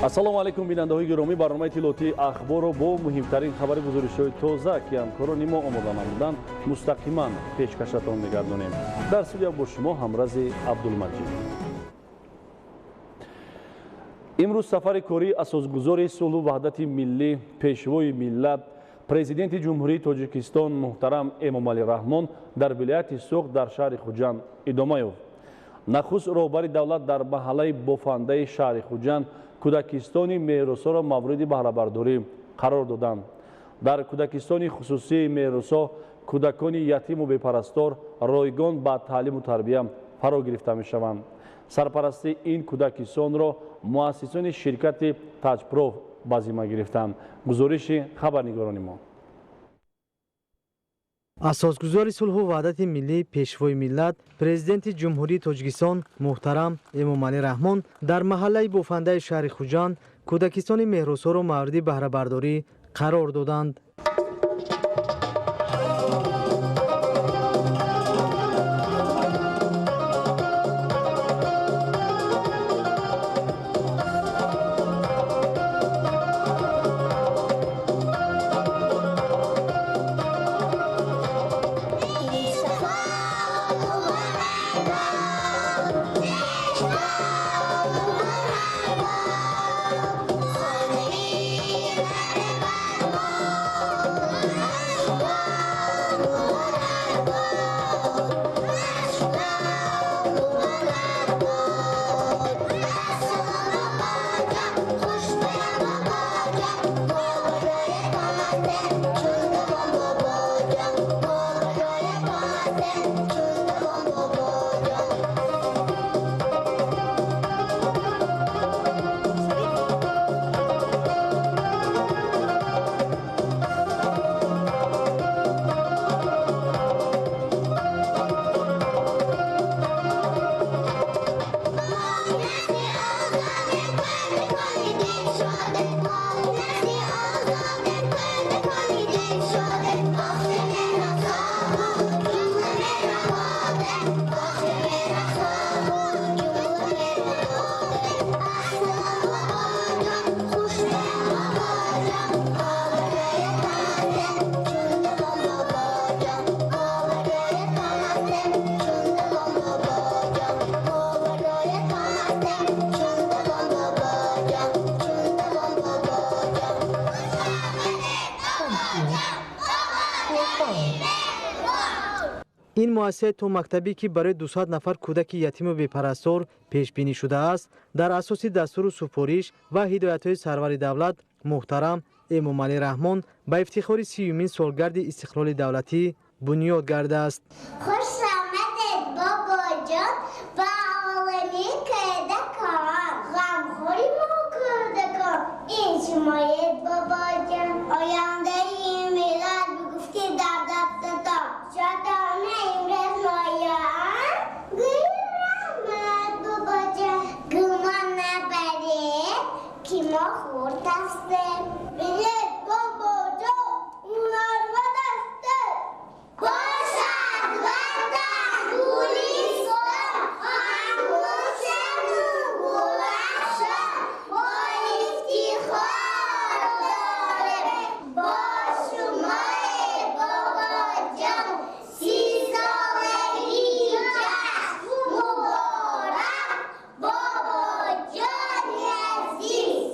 ассалому алайкум бинандаҳои гиромӣ, барномаи тилотии ахборо бо муҳимтарин хабари гузоришҳои тоза ки ҳамкорони мо омода намуданд мустақиман пешкашатон мегардонем. дар студия бо шумо ҳамрази абдулмаҷид. имрӯз сафари кории асосгузори сулҳу ваҳдати миллӣ, пешвои миллат, президенти ҷумҳурии Тоҷикистон муҳтарам Эмомалӣ Раҳмон дар вилояти Суғ дар шаҳри Хуҷанд идома ёфт. нахуст роҳбари давлат дар маҳаллаи бофандаи шаҳри Хуҷанд кӯдакистони меҳросоро мавриди баҳрабардорӣ қарор доданд. дар кӯдакистони хусусии меҳросо кӯдакони ятиму бепарастор ройгон ба таълиму тарбия фаро гирифта мешаванд. сарпарасти ин кӯдакистонро муассисони ширкати таҷпроф ба зимма гирифтанд. гузориши хабарнигорони мо. асосгузори сулҳу ваҳдати миллӣ, пешвои миллат, президенти ҷумҳурии Тоҷикистон муҳтарам Эмомалӣ Раҳмон дар маҳаллаи бофандаи шаҳри Хуҷанд кӯдакистони меҳросоро мавриди баҳрабардорӣ қарор доданд. ин муассисаи то мактабӣ ки барои 200 нафар кӯдаки ятиму бепарастор пешбинӣ шудааст, дар асоси дастуру супориш ва ҳидоятҳои сарвари давлат муҳтарам Эмомалӣ Раҳмон ба ифтихори 30-юмин солгарди истиқлоли давлатӣ бунёд гардааст. Хуш омадед бобоҷон ба олами кӯдакон, ғамхори мо кӯдакон, ин шумоед бобоҷон. Ояндаи миллат гуфти дар дастатон, шодона имрӯз ноян. Гӯрахмад бобоҷон, гумон набаред ки мо хурд ҳастем. Билед бобоҷон, унарвад ҳастем. Бошад ватан гулистон, ангушану гулашон, мо ифтихор дорем бо шумое бобоҷон. 30 солаги ҷашн муборак бобоҷони азиз.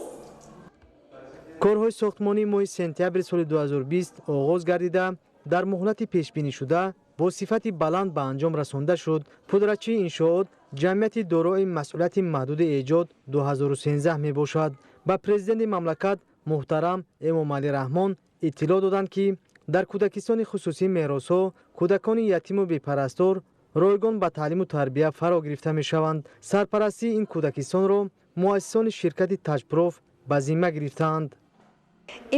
корҳои сохтмонии моҳи сентябри соли 2020 оғоз гардида дар муҳлати пешбинишуда бо сифати баланд ба анҷом расонда шуд. пудратчии иншоот ҷамъияти дорои масъулияти маҳдуди эҷод 2013 мебошад. ба президенти мамлакат муҳтарам Эмомалӣ Раҳмон иттилоъ доданд ки дар кӯдакистони хусусии меҳросҳо кӯдакони ятиму бепарастор ройгон ба таълиму тарбия фаро гирифта мешаванд. сарпарастии ин кӯдакистонро муассисони ширкати таҷпроф ба зимма гирифтаанд.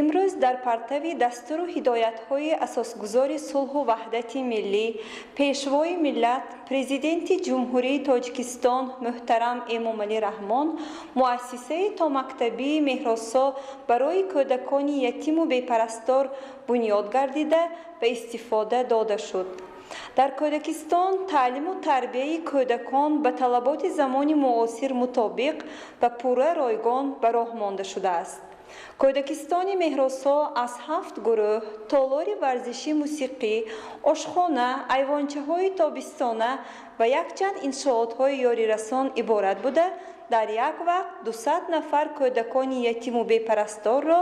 имрӯз дар партави дастуру ҳидоятҳои асосгузори сулҳу ваҳдати миллӣ, пешвои миллат, президенти ҷумҳурии Тоҷикистон муҳтарам Эмомалӣ Раҳмон муассисаи томактабии меҳросо барои кӯдакони ятиму бепарастор бунёд гардида ба истифода дода шуд. дар Кӯдакистон таълиму тарбияи кӯдакон ба талаботи замони муосир мутобиқ ва пурра ройгон ба роҳ монда шудааст. Кӯдакистони меҳросо аз 7 гурӯҳ, толори варзиши мусиқӣ, ошхона, айвончаҳои тобистона ва якчанд иншоотҳои ёрирасон иборат буда, дар як вақт 200 нафар кӯдакони ятиму бепарасторро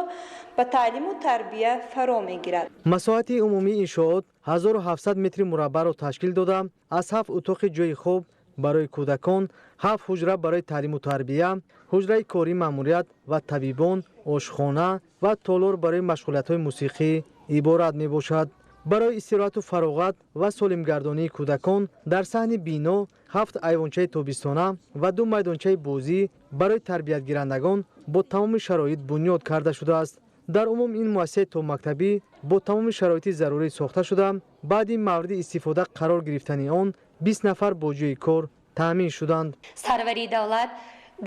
ба таълиму тарбия фаро мегирад. масоҳати умумии иншоот 1700 метри мураббаъро ташкил дода, аз 7 утоқи ҷойи хоб барои кӯдакон, 7 ҳуҷра барои таълиму тарбия, ҳуҷраи корӣ маъмурият ва табибон, ошхона ва толор барои машғулиятҳои мусиқӣ иборат мебошад. барои истироҳату фароғат ва солимгардонии кӯдакон дар саҳни бино 7 айвончаи тобистона ва 2 майдончаи бозӣ барои тарбиятгирандагон бо тамоми шароит бунёд карда шудааст. дар умум ин муассисаи томмактабӣ бо тамоми шароити зарурӣ сохта шуда, баъди мавриди истифода қарор гирифтани он 20 нафар бо ҷойи кор таъмин шуданд. сарвари давлат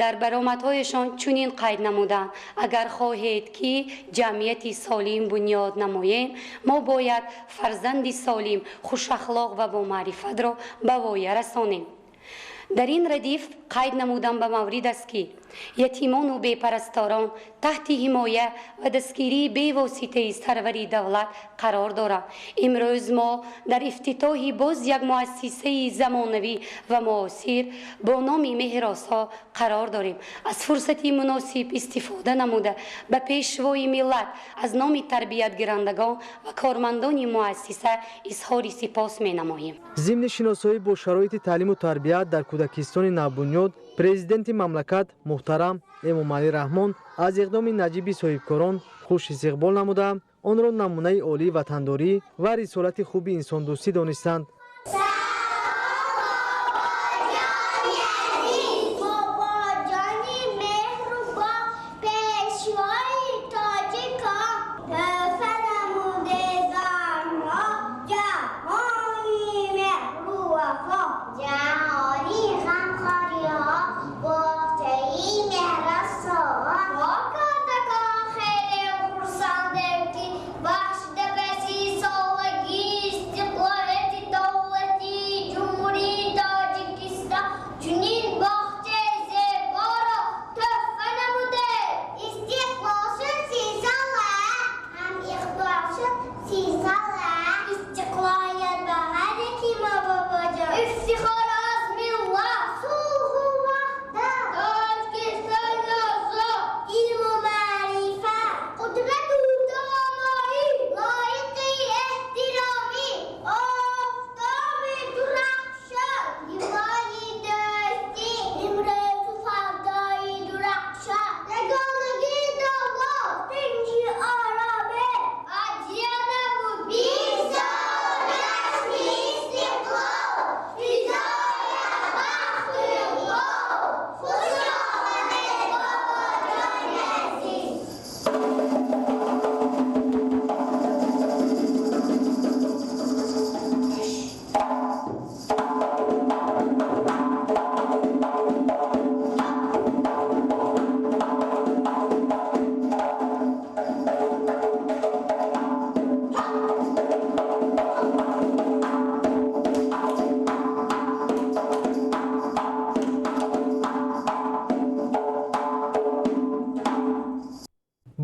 дар баромадҳояшон чунин қайд намуданд: агар хоҳед ки ҷамъияти солим бунёд намоем, мо бояд фарзанди солим, хушахлоқ ва бомаърифатро ба воя расонем. дар ин радиф қайд намудам ба маврид аст ки ятимону бепарасторон таҳти ҳимоя ва дастгирии бевоситаи сарвари давлат қарор доранд. имрӯз мо дар ифтитоҳи боз як муассисаи замонавӣ ва муосир бо номи меҳросҳо қарор дорем. аз фурсати муносиб истифода намуда ба пешвои миллат аз номи тарбиятгирандагон ва кормандони муассиса изҳори сипос менамоем. зимни шиносоӣ бо шароити таълиму тарбият дар кӯдакистони навбунёд, президенти мамлакат муҳтарам эмомалӣ раҳмон аз иқдоми наҷиби соҳибкорон хуш истиқбол намуда, онро намунаи олии ватандорӣ ва рисолати хуби инсондӯстӣ донистанд.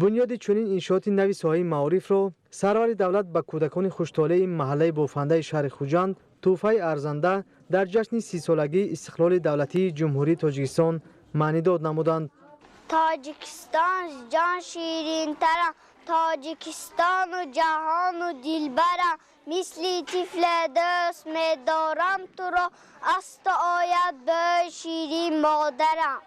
бунёди чунин иншооти нави соҳаи маорифро сарвари давлат ба кӯдакони хуштолии маҳаллаи бофандаи шаҳри Хуҷанд тӯҳфаи арзанда дар ҷашни 30-солагии истиқлоли давлатии ҷумҳурии Тоҷикистон маънидод намуданд. Тоҷикистон ҷон ширинтара, Тоҷикистону ҷаҳону дилбара, мисли тифле дӯст медорам туро, аз ту ояд бӯи ширин модарам.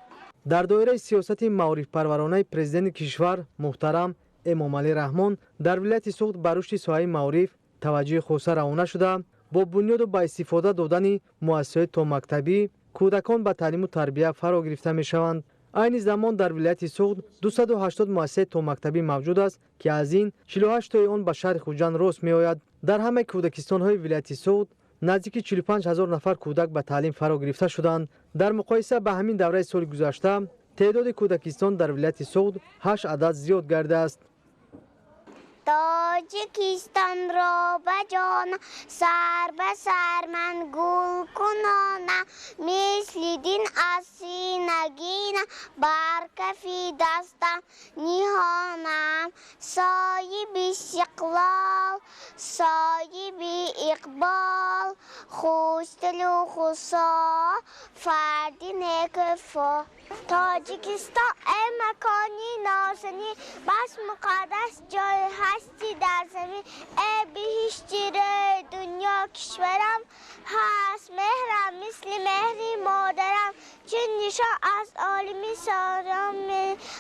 дар доираи сиёсати маорифпарваронаи президенти кишвар муҳтарам эмомалӣ раҳмон дар вилояти суғд ба рушди соҳаи маориф таваҷҷӯҳи хоса равона шуда, бо бунёду ба истифода додани муассисаҳои томмактабӣ кӯдакон ба таълиму тарбия фаро гирифта мешаванд. айни замон дар вилояти суғд 280 муассисаи томмактабӣ мавҷуд аст ки аз ин 48 тои он ба шаҳри Хуҷанд рост меояд. дар ҳамаи кӯдакистонҳои вилояти суғд наздики 45 000 нафар кӯдак ба таълим фаро гирифта шуданд. дар муқоиса ба ҳамин давраи соли гузашта теъдоди кӯдакистон дар вилояти суғд 8 адад зиёд гардидааст. تاجیکستان را به جان سر به سر من گل کنانم مثل دین از سینگین بر کفی دستم نهانم صاحب استقلال صاحب اقبال خوشدل و خوشا فرد نکفا تاجیکستان ای مکانی نازنی بس مقدس جای هستی در زمین ای بهشتی دنیا کشورم هست مهرم مثل مهری مادرم چون نشان از عالمی سارم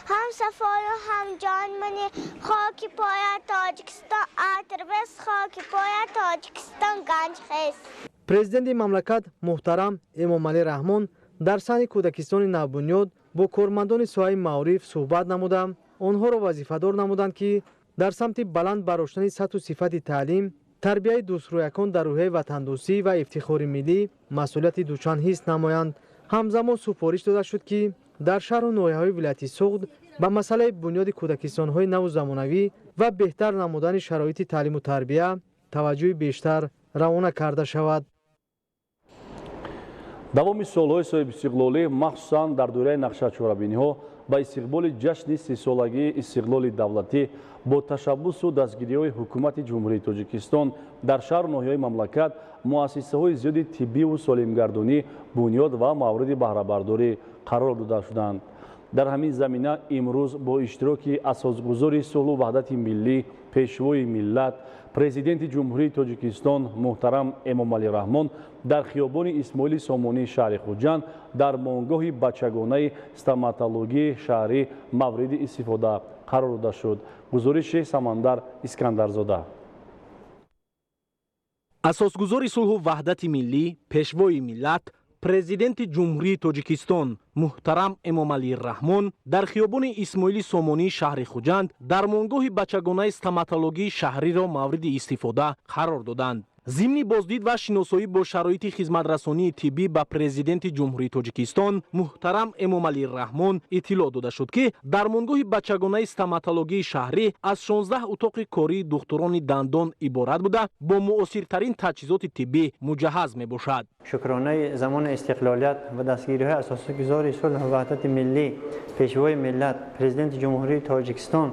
هم صفای و هم جان منی خاکی پایت تاجیکستان عطر بس خاکی پایت تاجیکستان گنج خیست. президенти мамлакат муҳтарам эмомалӣ раҳмон дар сани кӯдакистони навбунёд бо кормандони соҳаи маориф суҳбат намуда онҳоро вазифадор намуданд ки дар самти баланд бароштани сатҳу сифати таълим тарбияи дӯстрӯякон дар рӯҳияи ватандӯстӣ ва ифтихори миллӣ масъулияти дучанд ҳис намоянд. ҳамзамон супориш дода шуд ки дар шаҳру ноҳияҳои вилояти суғд ба масъалаи бунёди кӯдакистонҳои наву замонавӣ ва беҳтар намудани шароити таълиму тарбия таваҷҷӯҳи бештар равона карда шавад. давоми солҳои соҳибистиқлолӣ махсусан дар доираи нақшачорабиниҳо ба истиқболи ҷашни сисолагии истиқлоли давлатӣ бо ташаббусу дастгириҳои ҳукумати ҷумҳурии Тоҷикистон дар шаҳру ноҳияҳои мамлакат муассисаҳои зиёди тиббиву солимгардонӣ бунёд ва мавриди баҳрабардорӣ қарор дода шуданд. дар ҳамин замина имрӯз бо иштироки асосгузори сулҳу ваҳдати миллӣ пешвои миллат президенти ҷумҳурии Тоҷикистон муҳтарам Эмомалӣ Раҳмон дар хиёбони Исмоили Сомонии шаҳри Хуҷанд дар монгоҳи бачагонаи стоматологии шаҳрӣ мавриди истифода қарор дода шуд. гузориши Самандар Искандарзода. асосгузори сулҳу ваҳдати миллӣ пешвои миллат президенти ҷумҳурии Тоҷикистон муҳтарам Эмомалӣ Раҳмон дар хиёбони Исмоили Сомонии шаҳри Хуҷанд дар монгоҳи бачагонаи стоматологии шаҳриро мавриди истифода қарор доданд. зимни боздид ва шиносоӣ бо шароити хизматрасонии тиббӣ ба президенти ҷумҳурии Тоҷикистон муҳтарам Эмомалӣ Раҳмон иттилоъ дода шуд ки дар монгоҳи бачагонаи стоматологии шаҳрӣ аз 16 утоқи кории духтурони дандон иборат буда бо муосиртарин таҷҳизоти тиббӣ муҷаҳҳаз мебошад. шукронаи замони истиқлолият ва дастгириҳои асосгузори сулҳу ваҳдати миллӣ пешвои миллат президенти ҷумҳурии Тоҷикистон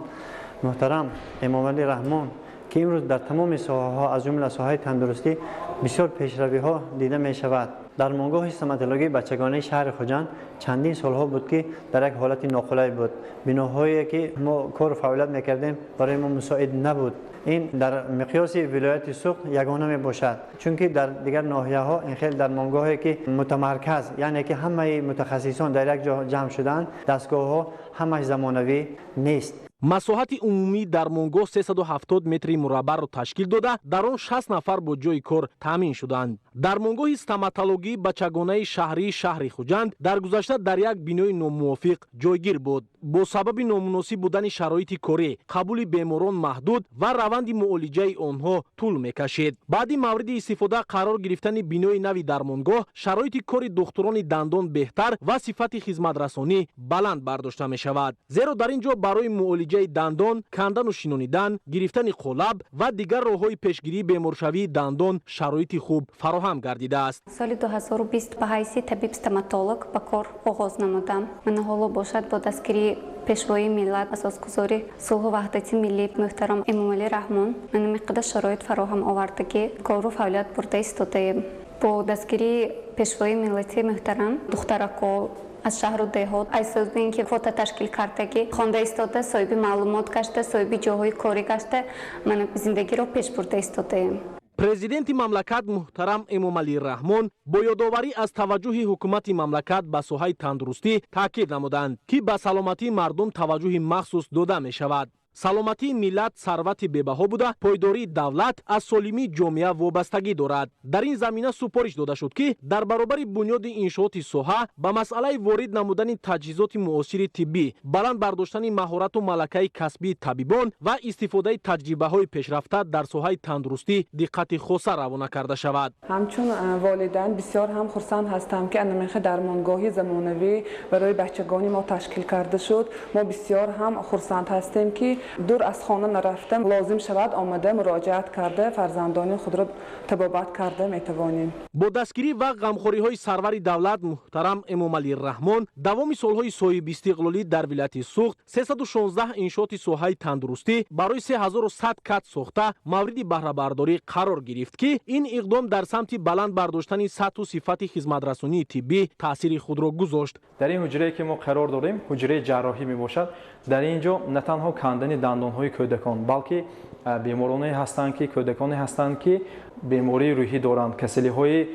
муҳтарам Эмомалӣ Раҳмон که امروز در تمام ساحه‌ها از جمله ساحه تندرستی بسیار پیشروی‌ها دیده می‌شود. در مانگاه استوماتولوژی بچگانه شهر خوجند چندین سالها بود که در یک حالت ناخوشایند بود. بناهایی که ما کار فعالیت می‌کردیم برای ما مساعد نبود. این در مقیاس ولایت سوخت یگانه میباشد، چون که در دیگر ناحیه‌ها این خیلی در مانگاهی که متمرکز، یعنی که همه متخصصان در یک جا جمع شدن، دستگاه‌ها همه زمانوی نیست. масоҳати умумӣ дар монгоҳ 370 метри мураббаъро ташкил дода дар он 60 нафар бо ҷои кор таъмин шуданд. дар монгоҳи стоматологии бачагонаи шаҳрии шаҳри хуҷанд дар гузашта дар як бинои номувофиқ ҷойгир буд. бо сабаби номуносиб будани шароити корӣ қабули беморон маҳдуд ва раванди муолиҷаи онҳо тӯл мекашид. баъди мавриди истифода қарор гирифтани бинои нави дар монгоҳ шароити кори духтурони дандон беҳтар ва сифати хизматрасонӣ баланд бардошта мешавад. зеро дар ин ҷо барои муолиҷаи дандон, кандану шинонидан, гирифтани қолаб ва дигар роҳҳои пешгирии беморшавии дандон шароити хуб фароҳам гардидааст. соли 2020 ба ҳайси табиб стоматолог ба кор оғоз намудам. ман ҳоло бошад бо дастгирии пешвои миллат асосгузори сулҳу ваҳдати миллӣ муҳтарам Эмомалӣ Раҳмон ман миқдор шароит фароҳам овардагӣ кору фаъолият бурда истодаем. бо дастгирии пешвои миллати муҳтарам духтарако аз шаҳру деҳот айсозин ки фота ташкил кардагӣ хонда истода соҳиби маълумот гашта соҳиби ҷоҳои корӣ гашта ман зиндагиро пеш бурда истодаем. президенти мамлакат муҳтарам Эмомалӣ Раҳмон бо ёдоварӣ аз таваҷҷӯҳи ҳукумати мамлакат ба соҳаи тандурустӣ таъкид намуданд ки ба саломатии мардум таваҷҷӯҳи махсус дода мешавад. саломатии миллат сарвати бебаҳо буда пойдории давлат аз солимии ҷомеа вобастагӣ дорад. дар ин замина супориш дода шуд ки дар баробари бунёди иншооти соҳа ба масъалаи ворид намудани таҷҳизоти муосири тиббӣ, баланд бардоштани маҳорату малакаи касбии табибон ва истифодаи таҷрибаҳои пешрафта дар соҳаи тандурустӣ диққати хоса равона карда шавад. ҳамчун волидайн бисёр ҳам хурсанд ҳастам ки анамеха дармонгоҳи замонавӣ барои бачагони мо ташкил карда шуд. мо бисёр ҳам хурсанд ҳастем ки дур аз хона нарафта лозим шавад омада муроҷиат карда фарзандони худро табобат карда метавонем. бо дастгирӣ ва ғамхориҳои сарвари давлат муҳтарам эмомалӣ раҳмон давоми солҳои соҳиби истиқлолӣ дар вилояти суғд 316 иншооти соҳаи тандурустӣ барои 3100 кат сохта мавриди баҳрабардорӣ қарор гирифт ки ин иқдом дар самти баланд бардоштани сатҳу сифати хизматрасонии тиббӣ таъсири худро гузошт. дар ин ҳуҷрае ки мо қарор дорем ҳуҷраи ҷарроҳӣ мебошад. дар ин ҷо на танҳо кандани дандонҳои кӯдакон балки бемороне ҳастанд ки кӯдаконе ҳастанд ки бемории рӯҳӣ доранд, касалиҳои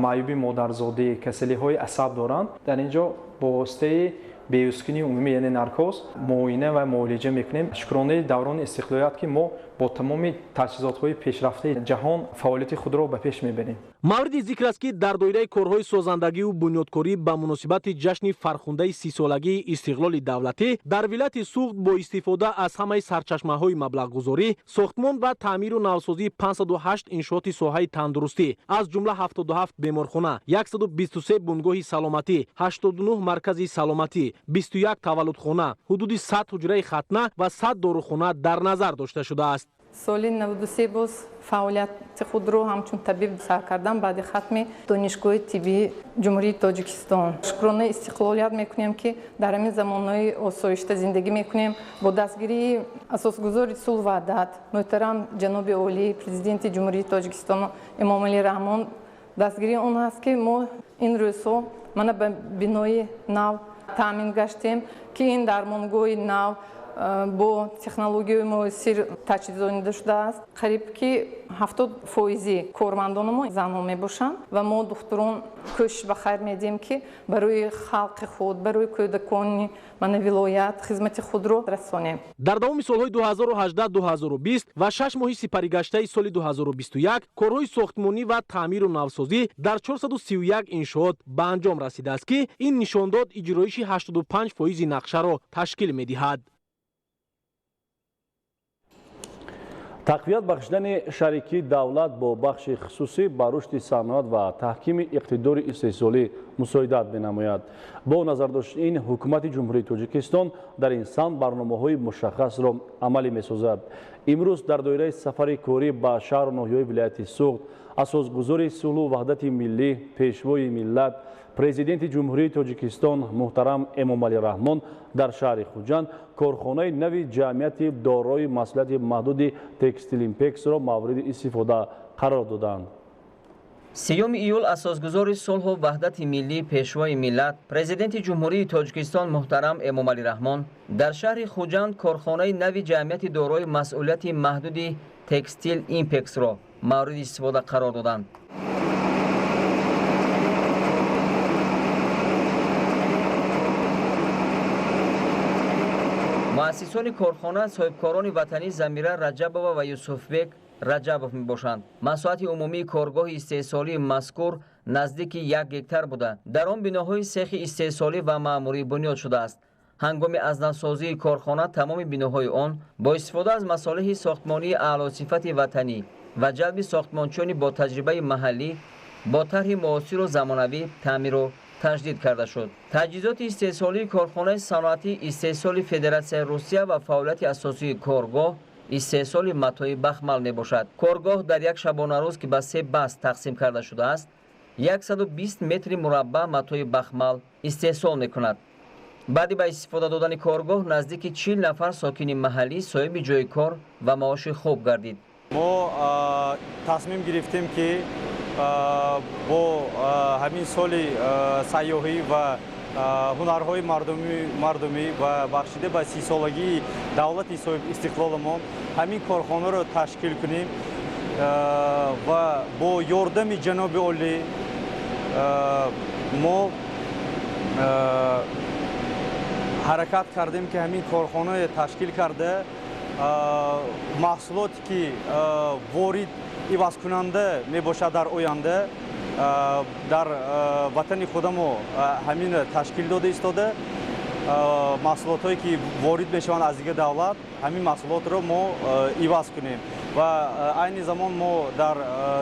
маъюби модарзодӣ, касалиҳои асаб доранд. дар ин ҷо бо воситаи беюскини умумӣ яъне наркоз муоина ва муолиҷа мекунем. шукронаи даврони истиқлолият ки мо бо тамоми таҷҳизотҳои пешрафтаи ҷаҳон фаъолияти худро ба пеш мебарем. мавриди зикр аст ки дар доираи корҳои созандагиву бунёдкорӣ ба муносибати ҷашни фархундаи сисолагии истиқлоли давлатӣ дар вилояти суғд бо истифода аз ҳамаи сарчашмаҳои маблағгузорӣ сохтмон ва таъмиру навсозии 508 иншооти соҳаи тандурустӣ аз ҷумла 77 беморхона, 123 бунгоҳи саломатӣ, 89 маркази саломатӣ, 21 таваллудхона, ҳудуди 100 ҳуҷраи хатна ва 100 дорухона дар назар дошта шудааст. соли 93 боз фаъолияти худро ҳамчун табиб сар кардам баъди хатми донишгоҳи тиббии ҷумҳурии Тоҷикистон. шукронаи истиқлолият мекунем ки дар ҳамин замонҳои осоишта зиндагӣ мекунем. бо дастгирии асосгузори сулҳ ва ваҳдат муҳтарам ҷаноби олии президенти ҷумҳурии Тоҷикистон эмомалӣ раҳмон дастгирии он ҳаст ки мо ин рӯзҳо мана ба бинои нав таъмин гаштем ки ин дармонгоҳи нав бо технологияи муосир таҷҳизонида шудааст. қариб ки 70% кормандони мо занҳо мебошанд ва мо духтурон кӯшиш ба хайр медиҳем ки барои халқи худ барои кӯдакони мана вилоят хизмати худро расонем. дар давоми солҳои 2018-2020 ва 6 моҳи сипаригаштаи соли 2021 корҳои сохтмонӣ ва таъмиру навсозӣ дар 431 иншоот ба анҷом расидааст ки ин нишондод иҷроиши 85% нақшаро ташкил медиҳад. тақвият бахшидани шарикии давлат бо бахши хусусӣ ба рушди саноат ва таҳкими иқтидори истеҳсолӣ мусоидат менамояд. бо назардошти ин ҳукумати ҷумҳурии Тоҷикистон дар ин самт барномаҳои мушаххасро амалӣ месозад. имрӯз дар доираи сафари корӣ ба шаҳру ноҳияҳои вилояти суғд асосгузори сулҳу ваҳдати миллӣ пешвои миллат президенти ҷумҳурии Тоҷикистон муҳтарам эмомалӣ раҳмон дар шаҳри хуҷанд корхонаи нави ҷамъияти дорои масъулияти маҳдуди текстилимпексро мавриди истифода қарор доданд. 3 июл асосгузори сулҳу ваҳдати миллӣ пешвои миллат президенти ҷумҳурии Тоҷикистон муҳтарам эмомалӣ раҳмон дар шаҳри хуҷанд корхонаи нави ҷамъияти дорои масъулияти маҳдуди текстил импексро мавриди истифода қарор доданд. муассисони корхона соҳибкорони ватанӣ Замира Раҷабова ва Юсуфбек Раҷабов мебошанд. масоати умумии коргоҳи истеҳсолии мазкур наздики 1 гектар буда дар он биноҳои сехи истеҳсолӣ ва маъмурӣ бунёд шудааст. ҳангоми азнавсозии корхона тамоми биноҳои он бо истифода аз масолиҳи сохтмонии аълосифати ватанӣ ва ҷалби сохтмончиёни бо таҷрибаи маҳаллӣ бо тарҳи муосиру замонавӣ таъмиру таҷдид карда шуд. таҷҳизоти истеҳсолии корхонаи саноатии истеҳсоли Федератсияи Русия ва фаъолияти асосии коргоҳ истеҳсоли матои бахмал мебошад. коргоҳ дар як шабонарӯз ки ба 3 баст тақсим карда шудааст 120 метри мураббаъ матои бахмал истеҳсол мекунад. баъди ба истифода додани коргоҳ наздики 40 нафар сокини маҳаллӣ соҳиби ҷойи кор ва маоши хуб гардид. мо тасмим гирифтем ки бо ҳамин соли сайёҳӣ ва ҳунарҳои мардумӣ ва бахшида ба 30-солагии давлати соҳибистиқлолимон ҳамин корхонаро ташкил кунем ва бо ёрдами ҷаноби олӣ мо ҳаракат кардем ки ҳамин корхонаро ташкил карда маҳсулоте ки ворид ивазкунанда мебошад дар оянда дар ватани худамо ҳамин ташкил дода истода маҳсулотҳое ки ворид мешаванд аз дигар давлат ҳамин маҳсулотро мо иваз кунем ва айни замон мо дар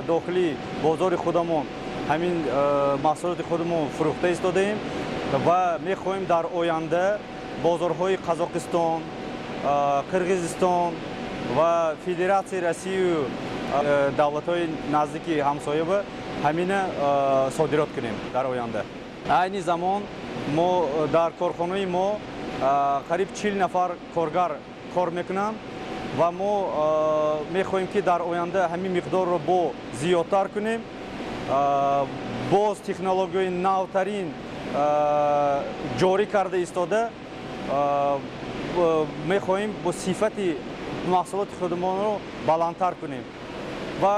дохили бозори худамон ҳамин маҳсулоти худамон фурӯхта истодаем ва мехоҳем дар оянда бозорҳои Қазоқистон, қирғизистон ва федератсияи россию давлатҳои наздики ҳамсоя ба ҳамина содирот кунем дар оянда. айни замон мо дар корхонаи мо қариб 40 нафар коргар кор мекунанд ва мо мехоҳем ки дар оянда ҳамин миқдорро бо зиёдтар кунем. боз технологияи навтарин ҷорӣ карда истода мехоҳем бо сифати маҳсулоти худмонро баландтар кунем ва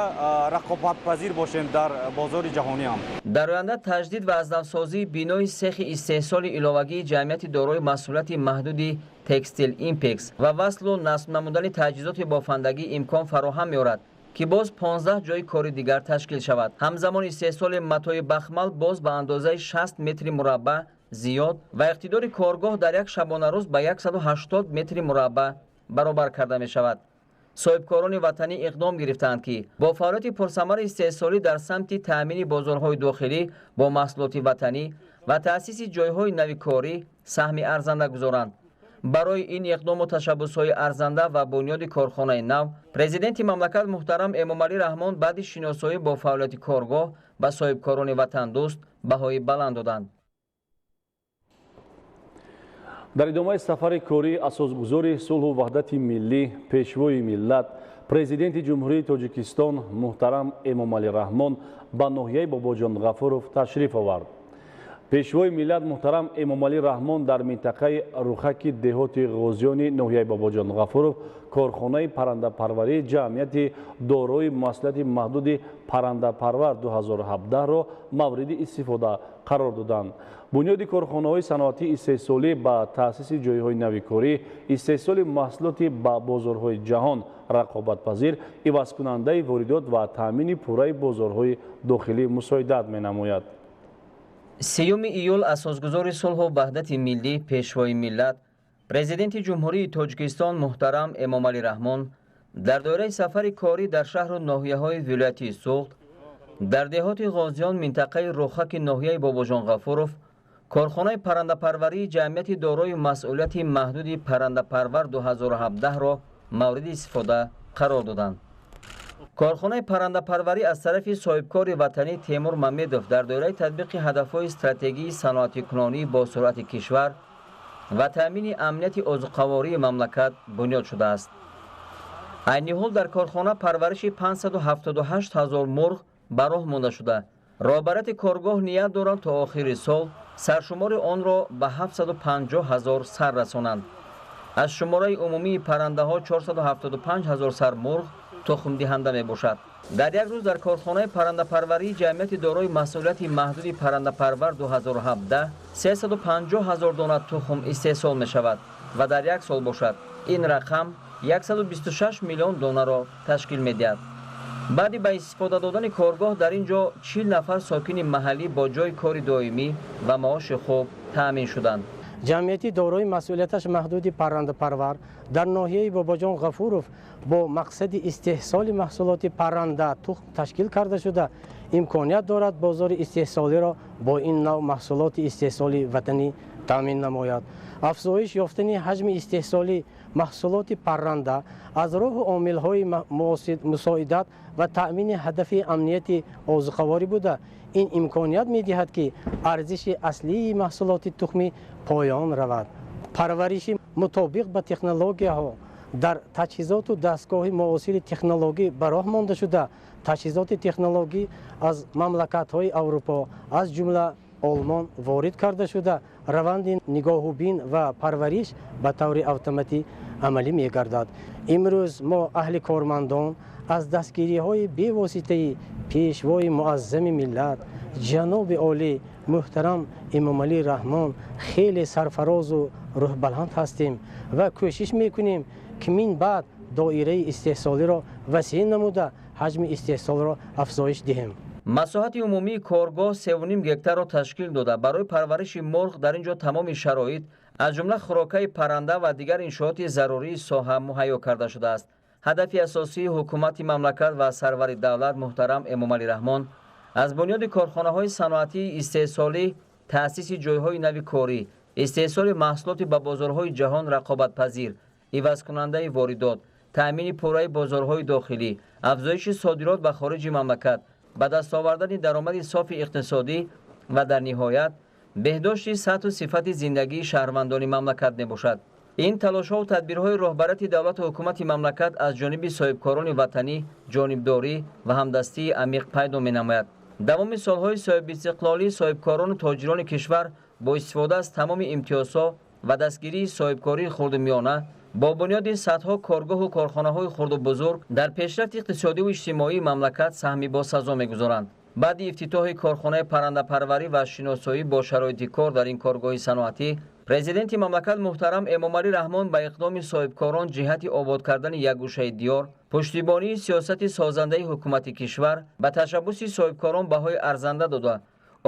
рақобатпазир бошем дар бозори ҷаҳонӣ ҳам. дар оянда таҷдид ва азнавсозии бинои сехи истеҳсоли иловагии ҷамъияти дорои масъулияти маҳдуди текстил импекс ва васлу насб намудани таҷҳизоти бофандагӣ имкон фароҳам меорад ки боз 15 ҷойи кори дигар ташкил шавад. ҳамзамон истеҳсоли матои бахмал боз ба андозаи 60 метри мураббаъ зиёд ва иқтидори коргоҳ дар як шабонарӯз ба 180 метри мураббаъ баробар карда мешавад. соҳибкорони ватанӣ иқдом гирифтанд ки бо фаъолияти пурсамари истеҳсолӣ дар самти таъмини бозорҳои дохилӣ бо маҳсулоти ватанӣ ва таъсиси ҷойҳои нави корӣ саҳми арзанда гузоранд. барои ин иқдому ташаббусҳои арзанда ва бунёди корхонаи нав президенти мамлакат муҳтарам эмомалӣ раҳмон баъди шиносоӣ бо фаъолияти коргоҳ ба соҳибкорони ватандӯст баҳои баланд доданд. дар идомаи сафари кории асосгузори сулҳу ваҳдати миллӣ пешвои миллат президенти ҷумҳурии Тоҷикистон муҳтарам эмомалӣ раҳмон ба ноҳияи бобоҷон ғафуров ташриф овард. пешвои миллат муҳтарам эмомалӣ раҳмон дар минтақаи рухаки деҳоти ғозиёни ноҳияи бобоҷон ғафуров корхонаи паррандапарварии ҷамъияти дорои масъулияти маҳдуди паррандапарвар 2017-ро мавриди истифода қарор доданд. бунёди корхонаҳои саноатии истеҳсолӣ ба таъсиси ҷойҳои нави корӣ, истеҳсоли маҳсулоти ба бозорҳои ҷаҳон рақобатпазир, ивазкунандаи воридот ва таъмини пурраи бозорҳои дохилӣ мусоидат менамояд. 3 июл асосгузори сулҳу ваҳдати миллӣ пешвои миллат президенти ҷумҳурии Тоҷикистон муҳтарам эмомалӣ раҳмон дар доираи сафари корӣ дар шаҳру ноҳияҳои вилояти суғд дар деҳоти ғозиён минтақаи рухаки ноҳияи бобоҷон ғафуров корхонаи паррандапарварии ҷамъияти дорои масъулияти маҳдуди паррандапарвар 2017-ро мавриди истифода қарор доданд. корхонаи паррандапарварӣ аз тарафи соҳибкори ватанӣ Темур Мамедов дар доираи татбиқи ҳадафҳои стратегии саноатикунонӣ бо суръати кишвар ва таъмини амнияти озуқавории мамлакат бунёд шудааст. айни ҳол дар корхона парвариши 578 000 мурғ ба роҳ монда шуда, роҳбарияти коргоҳ ният доранд то охири сол саршумори онро ба 750 000 сар расонанд. аз шумораи умумии паррандаҳо 475 000 сар мурғ тухмдиҳанда мебошад. дар як рӯз дар корхонаи паррандапарварии ҷамъияти дорои масъулияти маҳдуди паррандапарвар 2017 350 000 дона тухм истеҳсол мешавад ва дар як сол бошад ин рақам 126 миллион донаро ташкил медиҳад. баъди ба истифода додани коргоҳ дар ин ҷо 40 нафар сокини маҳаллӣ бо ҷои кори доимӣ ва маоши хуб таъмин шуданд. ҷамъияти дорои масъулияташ маҳдуди паррандапарвар дар ноҳияи бобоҷон ғафуров бо мақсади истеҳсоли маҳсулоти парранда тухм ташкил карда шуда имконият дорад бозори истеҳсолиро бо ин нав маҳсулоти истеҳсоли ватанӣ таъмин намояд. афзоиш ёфтани ҳаҷми истеҳсоли маҳсулоти парранда аз роҳу омилҳои мусоидат ва таъмини ҳадафи амнияти озуқаворӣ буда ин имконият медиҳад ки арзиши аслии маҳсулоти тухмӣ поён равад. парвариши мутобиқ ба технологияҳо дар таҷҳизоту дастгоҳи муосири технологӣ ба роҳ монда шуда таҷҳизоти технологӣ аз мамлакатҳои аврупо аз ҷумла олмон ворид карда шуда раванди нигоҳубин ва парвариш ба таври автоматӣ амалӣ мегардад. имрӯз мо аҳли кормандон аз дастгириҳои бевоситаи пешвои муаззами миллат ҷаноби олӣ муҳтарам эмомалӣ раҳмон хеле сарфарозу рӯҳбаланд ҳастем ва кӯшиш мекунем ки мин баъд доираи истеҳсолиро васеъ намуда ҳаҷми истеҳсолро афзоиш диҳем. масоҳати умумии коргоҳ 3.5 гектарро ташкил дода барои парвариши мурғ дар ин ҷо тамоми шароит аз ҷумла хӯрокаи парранда ва дигар иншооти зарурии соҳа муҳайё карда шудааст. ҳадафи асосии ҳукумати мамлакат ва сарвари давлат муҳтарам эмомалӣ раҳмон аз бунёди корхонаҳои саноатии истеҳсолӣ, таъсиси ҷойҳои нави корӣ, истеҳсоли маҳсулоти ба бозорҳои ҷаҳон рақобатпазир, ивазкунандаи воридот, таъмини пурраи бозорҳои дохилӣ, афзоиши содирот ба хориҷи мамлакат, ба даст овардани даромади софи иқтисодӣ ва дар ниҳоят беҳдошти сатҳу сифати зиндагии шаҳрвандони мамлакат мебошад. ин талошҳо тадбирҳои роҳбарати давлату ҳукумати мамлакат аз ҷониби соҳибкорони ватанӣ, ҷонибдорӣ ва ҳамдастии амиқ пайдо менамояд. давоми солҳои соҳибистиқлолӣ соҳибкорону тоҷирони кишвар бо истифода аз тамоми имтиёзҳо ва дастгирии соҳибкории хурдумиёна бо бунёди садҳо коргоҳу корхонаҳои хурду бузург дар пешрафти иқтисодиву иҷтимоии мамлакат саҳми босазо мегузоранд. баъди ифтитоҳи корхонаи паррандапарварӣ ва шиносоӣ бо шароити кор дар ин коргоҳи саноатӣ, президенти мамлакат муҳтарам Эмомалӣ Раҳмон ба иқдоми соҳибкорон ҷиҳати обод кардани якгӯшаи диёр, пуштибонии сиёсати созандаи ҳукумати кишвар ба ташаббуси соҳибкорон баҳои арзанда дода,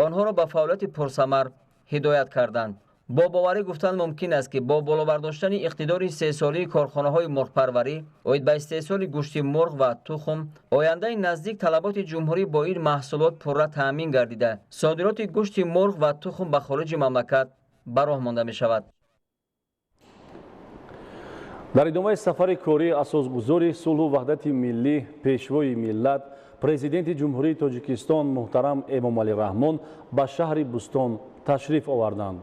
онҳоро ба фаъолияти пурсамар ҳидоят карданд. бо боварӣ гуфтан мумкин аст ки бо боловардоштани иқтидори сесолии корхонаҳои мурғпарварӣ оид ба истеҳсоли гӯшти мурғ ва тухм, ояндаи наздик талаботи ҷумҳурӣ бо ин маҳсулот пурра таъмин гардида, содироти гӯшти мурғ ва тухм ба хориҷи мамлакат ба роҳ монда мешавад. дар идомаи сафари кории асосгузори сулҳу ваҳдати миллӣ, пешвои миллат, президенти ҷумҳурии Тоҷикистон муҳтарам Эмомалӣ Раҳмон ба шаҳри Бустон ташриф оварданд.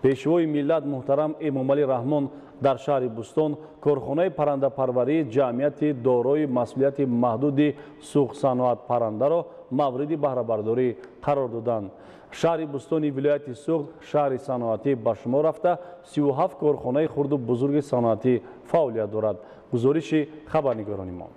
пешвои миллат муҳтарам Эмомалӣ Раҳмон дар шаҳри Бустон корхонаи паррандапарварии ҷамъияти дорои масъулияти маҳдуди суғсаноат паррандаро мавриди баҳрабардорӣ қарор доданд. шаҳри Бустони вилояти Суғд шаҳри саноатӣ ба шумор рафта 37 корхонаи хурду бузурги саноатӣ фаъолият дорад. гузориши хабарнигорони мо.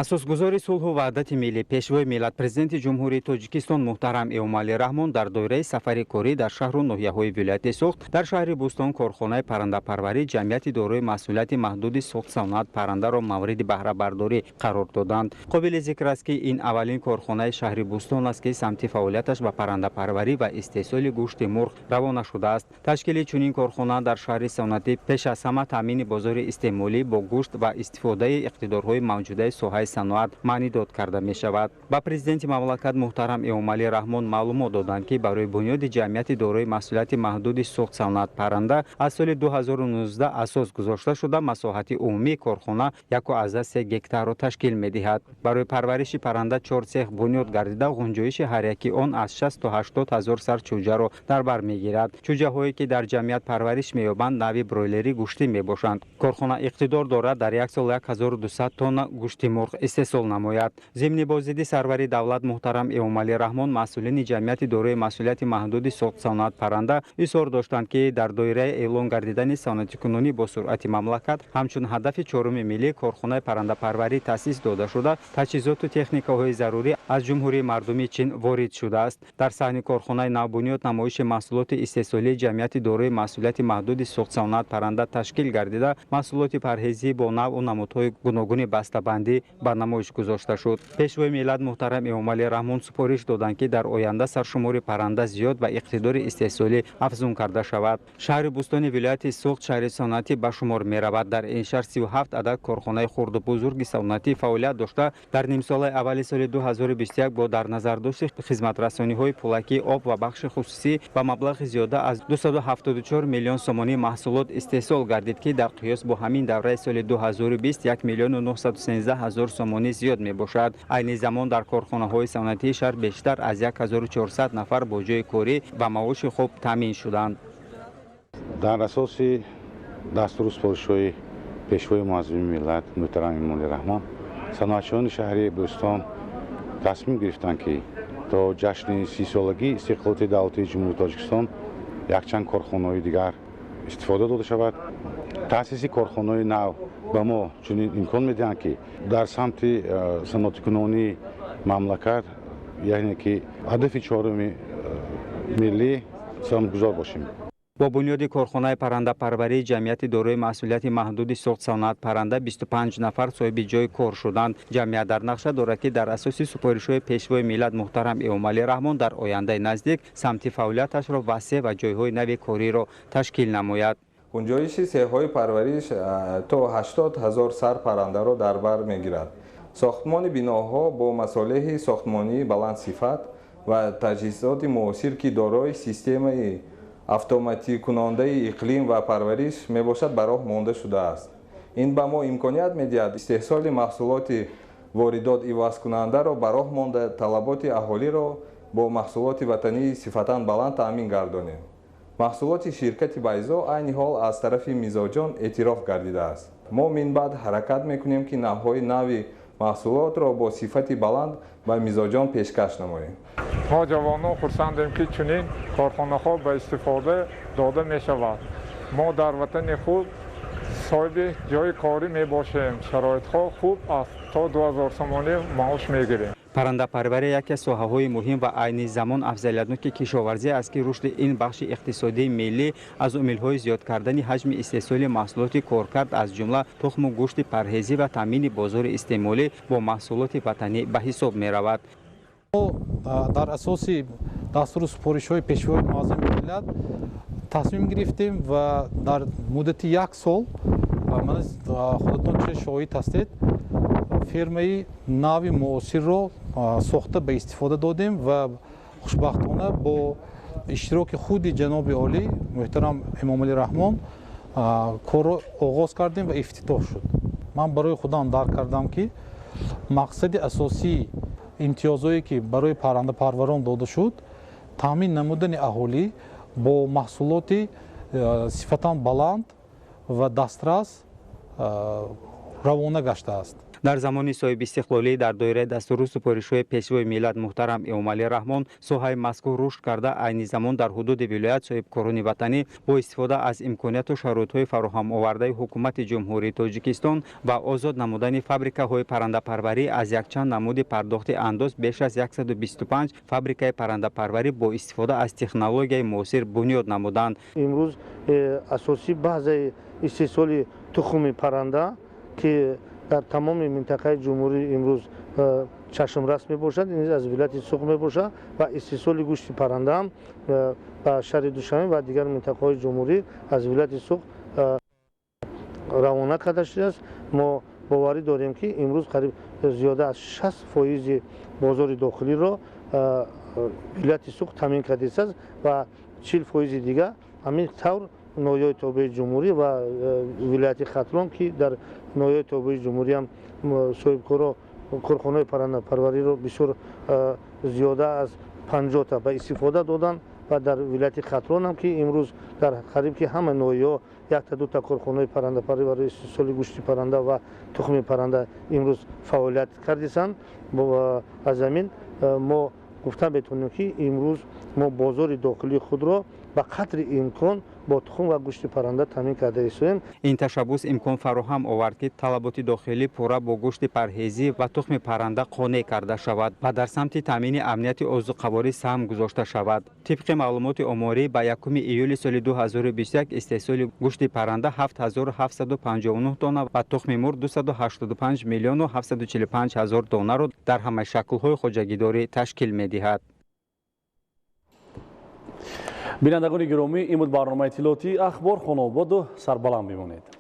асосгузори сулҳу ваҳдати миллӣ, пешвои миллат, президенти ҷумҳурии Тоҷикистон муҳтарам Эмомалӣ Раҳмон дар доираи сафари корӣ дар шаҳру ноҳияҳои вилояти Суғд дар шаҳри Бустон корхонаи паррандапарварӣ ҷамъияти дорои масъулияти маҳдуди суғдсаноат паррандаро мавриди баҳрабардорӣ қарор доданд. қобили зикр аст ки ин аввалин корхонаи шаҳри Бустон аст ки самти фаъолияташ ба паррандапарварӣ ва истеҳсоли гӯшти мурғ равона шудааст. ташкили чунин корхона дар шаҳри саноатӣ пеш аз ҳама таъмини бозори истеъмолӣ бо гӯшт ва истифодаи иқтидорҳои мавҷудаи соҳаи саноат маънӣ дод карда мешавад. ба президенти мамлакат муҳтарам Эмомалӣ Раҳмон маълумот доданд ки барои бунёди ҷамъияти дорои масъулияти маҳдуди суғдсаноат парранда аз соли 2019 асос гузошта шуда масоҳати умумии корхона 1,3 гектарро ташкил медиҳад. барои парвариши парранда 4 сех бунёд гардида ғунҷоиши ҳар яки он аз 60 то 80 ҳазор сар чӯҷаро дар бар мегирад. чӯҷаҳое ки дар ҷамъият парвариш меёбанд нави бройлерӣ гӯштӣ мебошанд. корхона иқтидор дорад дар як сол 1200 тонна гӯшти мурғ истеҳсол намояд. зимни бозиди сарвари давлат муҳтарам Эмомалӣ Раҳмон масъулини ҷамъияти дорои масъулияти маҳдуди суғдсаноат парранда изҳор доштанд ки дар доираи эълон гардидани саноатикунонӣ бо суръати мамлакат ҳамчун ҳадафи чоруми миллӣ корхонаи паррандапарварӣ таъсис дода шуда таҷҳизоту техникаҳои зарурӣ аз ҷумҳурии мардуми чин ворид шудааст. дар саҳни корхонаи навбунёд намоиши маҳсулоти истеҳсолии ҷамъияти дорои масъулияти маҳдуди суғдсаноат парранда ташкил гардида маҳсулоти парҳезӣ бо навъу намудҳои гуногуни бастабандӣ ба намоиш гузошта шуд. пешвои миллат муҳтарам Эмомалӣ Раҳмон супориш доданд ки дар оянда саршумори парранда зиёд ва иқтидори истеҳсолӣ афзун карда шавад. шаҳри Бустони вилояти Суғд шаҳри саноатӣ ба шумор меравад. дар ин шаҳр 37 адад корхонаи хурду бузурги саноатӣ фаъолият дошта дар нимсолаи аввали соли 2021 бо дар назардошти хизматрасониҳои пулакӣ, об ва бахши хусусӣ ба маблағи зиёда аз 274 миллион сомонӣ маҳсулот истеҳсол гардид ки дар қиёс бо ҳамин давраи соли 2020 1 миллион 913 ҳазор сомонӣ зиёд мебошад. айни замон дар корхонаҳои саноатии шаҳр бештар аз 1400 нафар бо ҷои корӣ ва маоши хуб таъмин шуданд. дар асоси дастури супоришҳои пешвои муаззими миллат муҳтарам Эмомалӣ Раҳмон, саноатчиёни шаҳри Бустон тасмим гирифтанд ки то ҷашни 30-солагии истиқлолияти давлати ҷумҳурии Тоҷикистон якчанд корхонаҳои дигар истифода дода шавад. таъсиси корхонаҳои нав ба мо чунин имкон медиҳанд ки дар самти саноатикунонии мамлакат яъне ки ҳадафи чоруми миллӣ самгузор бошем. бо бунёди корхонаи паррандапарварии ҷамъияти дорои масъулияти маҳдуди суғдсаноат парранда 25 нафар соҳиби ҷои кор шуданд. ҷамъият дар нақша дорад ки дар асоси супоришҳои пешвои миллат муҳтарам Эмомалӣ Раҳмон дар ояндаи наздик самти фаъолияташро васеъ ва ҷойҳои нави кориро ташкил намояд. гунҷоиши сеҳҳои парвариш то 80 ҳазор сар паррандаро дар бар мегирад. сохтмони биноҳо бо масолиҳи сохтмонии баландсифат ва таҷҳизоти муосир ки дорои системаи автоматикунондаи иқлим ва парвариш мебошад ба роҳ монда шудааст. ин ба мо имконият медиҳад истеҳсоли маҳсулоти воридот ивазкунандаро ба роҳ монда талаботи аҳолиро бо маҳсулоти ватании сифатан баланд таъмин гардонем. маҳсулоти ширкати байзо айни ҳол аз тарафи мизоҷон эътироф гардидааст. мо минбаъд ҳаракат мекунем ки навъҳои нави маҳсулотро бо сифати баланд ба мизоҷон пешкаш намоем. мо ҷавонон хурсандем ки чунин корхонаҳо ба истифода дода мешавад. мо дар ватани худ соҳиби ҷойи корӣ мебошем. шароитҳо хуб аст. то 2000 сомонӣ маош мегирем. паррандапарварӣ яке аз соҳаҳои муҳим ва айни замон афзалиятноки кишоварзӣ аст ки рушди ин бахши иқтисодии миллӣ аз умилҳои зиёд кардани ҳаҷми истеҳсоли маҳсулоти коркард аз ҷумла тухму гӯшти парҳезӣ ва таъмини бозори истеъмолӣ бо маҳсулоти ватанӣ ба ҳисоб меравад. дар асоси дастури супоришҳои пешвои муаззами миллат тасмим гирифтем ва дар муддати 1 сол худатон чӣ шоҳид ҳастед фермаи нави муосирро сохта ба истифода додем ва хушбахтона бо иштироки худи ҷаноби олӣ муҳтарам эмомалӣ раҳмон корро оғоз кардем ва ифтитоҳ шуд. ман барои худам дарк кардам ки мақсади асосии имтиёзое ки барои паррандапарварон дода шуд таъмин намудани аҳолӣ бо маҳсулоти сифатан баланд ва дастрас равона гаштааст. дар замони соҳиби истиқлолӣ дар доираи дастури супоришҳои пешвои миллат муҳтарам эмомалӣ раҳмон соҳаи мазкур рушд карда айни замон дар ҳудуди вилоят соҳибкорони ватанӣ бо истифода аз имконияту шароитҳои фароҳамовардаи ҳукумати ҷумҳурии Тоҷикистон ва озод намудани фабрикаҳои паррандапарварӣ аз якчанд намуди пардохти андоз беш аз 125 фабрикаи паррандапарварӣ бо истифода аз технологияи муосир бунёд намуданд. имрӯз асосӣ баъзаи истеҳсоли тухми парранда ки дар тамоми минтақаи ҷумҳурӣ имрӯз чашмрас мебошад, ин аз вилояти суғ мебошад ва истеҳсоли гӯшти парранда ҳам ба шаҳри Душанбе ва дигар минтақаҳои ҷумҳурӣ аз вилояти суғ равона карда шудааст. мо боварӣ дорем ки имрӯз қариб зиёда аз 60% бозори дохилиро вилояти суғ таъмин кардааст ва 40% дигар ҳамин тавр ноҳияи тобеи ҷумҳурӣ ва вилояти хатлон ки дар ноҳияи тобеи ҷумҳурӣ ҳам соҳибкоро корхонаҳои паррандапарвариро бисёр зиёда аз 50 ба истифода доданд ва дар вилояти хатлон ҳам ки имрӯз дар қариб ки ҳама ноҳияҳо 1-2 корхонаҳои паррандапарварӣ барои истеҳсоли гӯшти парранда ва тухми парранда имрӯз фаъолият кардисанд. аз замин мо гуфта метавонем ки имрӯз мо бозори дохилии худро ба қадри имкон бо тухм ва гӯшти парранда таъмин карда истодем. ин ташаббус имкон фароҳам овард ки талаботи дохилӣ пурра бо гӯшти парҳезӣ ва тухми парранда қонеъ карда шавад ва дар самти таъмини амнияти озуқаворӣ саҳм гузошта шавад. тибқи маълумоти оморӣ ба 1 июли соли 2021 истеҳсоли гӯшти парранда 7759 дона ва тухми мурғ 285 миллиону 745 ҳазор донаро дар ҳамаи шаклҳои хоҷагидорӣ ташкил медиҳад. бинандагони гиромӣ, ин буд барномаи иттилоотии ахбор. хонободу сарбаланд бимонед.